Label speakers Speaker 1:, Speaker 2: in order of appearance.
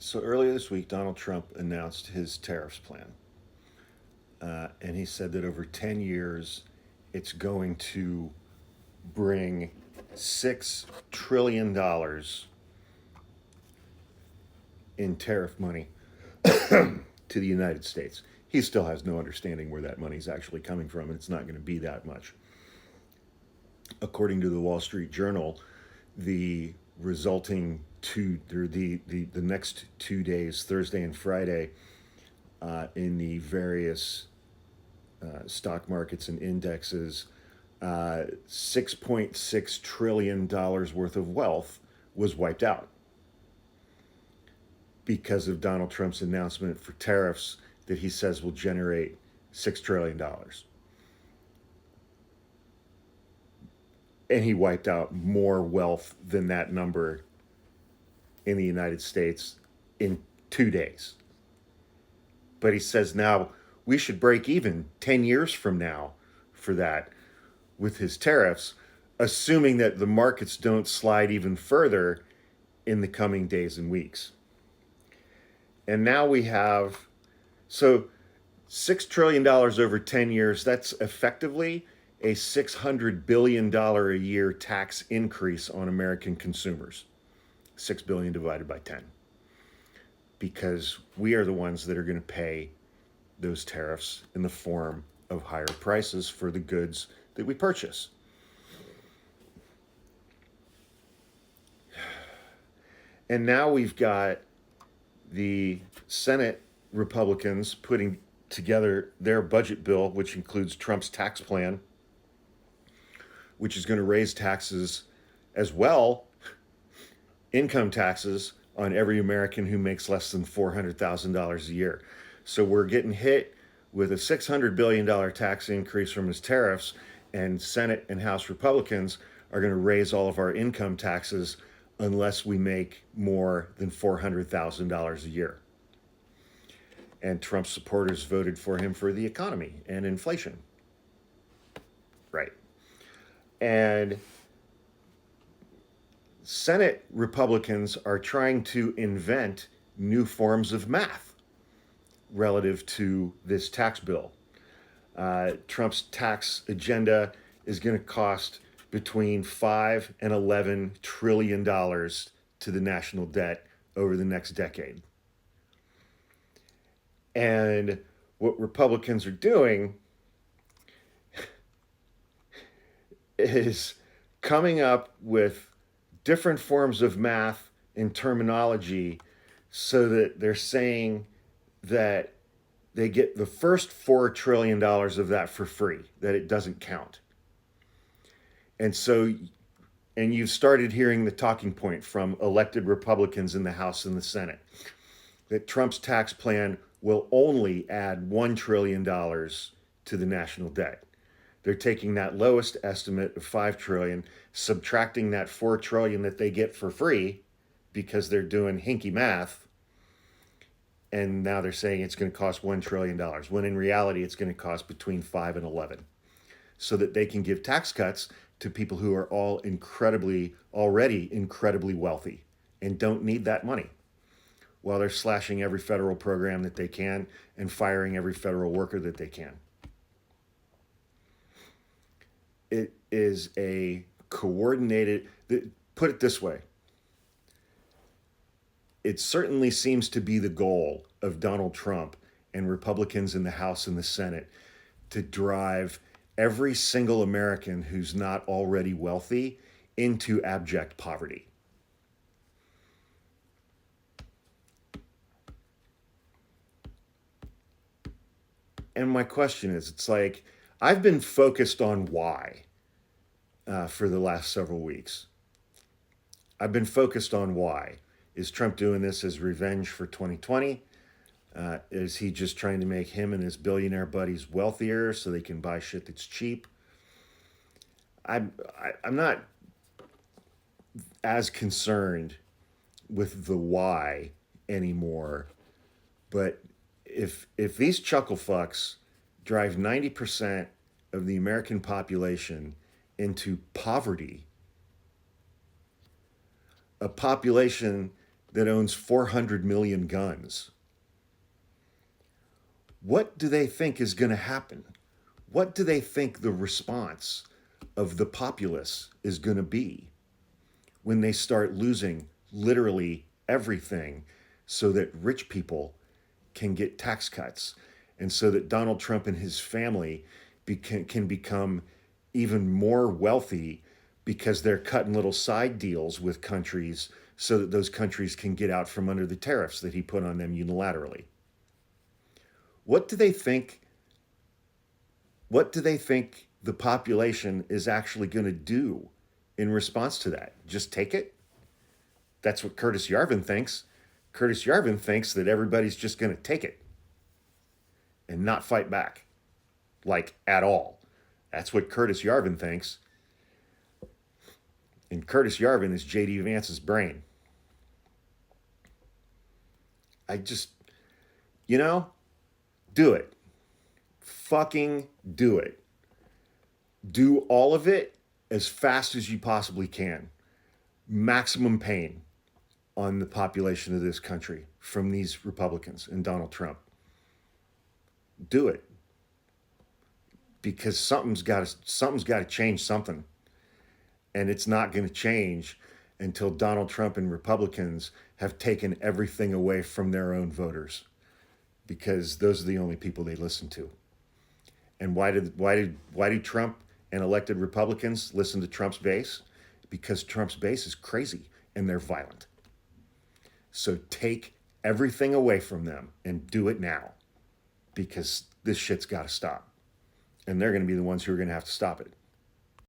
Speaker 1: So earlier this week, Donald Trump announced his tariffs plan. And he said that over 10 years, it's going to bring $6 trillion in tariff money to the United States. He still has no understanding where that money is actually coming from, and it's not going to be that much. According to the Wall Street Journal, the resulting the next 2 days, Thursday and Friday, in the various stock markets and indexes, $6.6 trillion worth of wealth was wiped out because of Donald Trump's announcement for tariffs that he says will generate $6 trillion. And he wiped out more wealth than that number in the United States in 2 days. But he says now we should break even 10 years from now for that with his tariffs, assuming that the markets don't slide even further in the coming days and weeks. And now we have, so $6 trillion over 10 years, that's effectively a $600 billion a year tax increase on American consumers. 6 billion divided by 10. Because we are the ones that are going to pay those tariffs in the form of higher prices for the goods that we purchase. And now we've got the Senate Republicans putting together their budget bill, which includes Trump's tax plan, which is going to raise taxes as well, income taxes on every American who makes less than $400,000 a year. So we're getting hit with a $600 billion tax increase from his tariffs, and Senate and House Republicans are going to raise all of our income taxes unless we make more than $400,000 a year. And Trump's supporters voted for him for the economy and inflation. Right. And Senate Republicans are trying to invent new forms of math relative to this tax bill. Trump's tax agenda is going to cost between $5 and $11 trillion to the national debt over the next decade. And what Republicans are doing is coming up with different forms of math and terminology so that they're saying that they get the first $4 trillion of that for free, that it doesn't count. And so, and you've started hearing the talking point from elected Republicans in the House and the Senate that Trump's tax plan will only add $1 trillion to the national debt. They're taking that lowest estimate of $5 trillion, subtracting that $4 trillion that they get for free because they're doing hinky math, and now they're saying it's going to cost $1 trillion, when in reality it's going to cost between 5 and 11, so that they can give tax cuts to people who are already incredibly wealthy and don't need that money, while they're slashing every federal program that they can and firing every federal worker that they can. It is a coordinated, put it this way, it certainly seems to be the goal of Donald Trump and Republicans in the House and the Senate to drive every single American who's not already wealthy into abject poverty. And my question is, it's like, I've been focused on why for the last several weeks. I've been focused on why. Is Trump doing this as revenge for 2020? Is he just trying to make him and his billionaire buddies wealthier so they can buy shit that's cheap? I'm not as concerned with the why anymore, but if these chuckle fucks drive 90% of the American population into poverty, a population that owns 400 million guns. What do they think is going to happen? What do they think the response of the populace is going to be when they start losing literally everything so that rich people can get tax cuts and so that Donald Trump and his family can become even more wealthy because they're cutting little side deals with countries so that those countries can get out from under the tariffs that he put on them unilaterally? What do they think? What do they think the population is actually going to do in response to that? Just take it? That's what Curtis Yarvin thinks. Curtis Yarvin thinks that everybody's just going to take it and not fight back, like at all. That's what Curtis Yarvin thinks. And Curtis Yarvin is J.D. Vance's brain. I just, you know, do it. Fucking do it. Do all of it as fast as you possibly can. Maximum pain on the population of this country from these Republicans and Donald Trump. Do it. Because something's got to change something. And it's not going to change until Donald Trump and Republicans have taken everything away from their own voters, because those are the only people they listen to. And why do Trump and elected Republicans listen to Trump's base? Because Trump's base is crazy and they're violent. So take everything away from them and do it now, because this shit's got to stop. And they're going to be the ones who are going to have to stop it.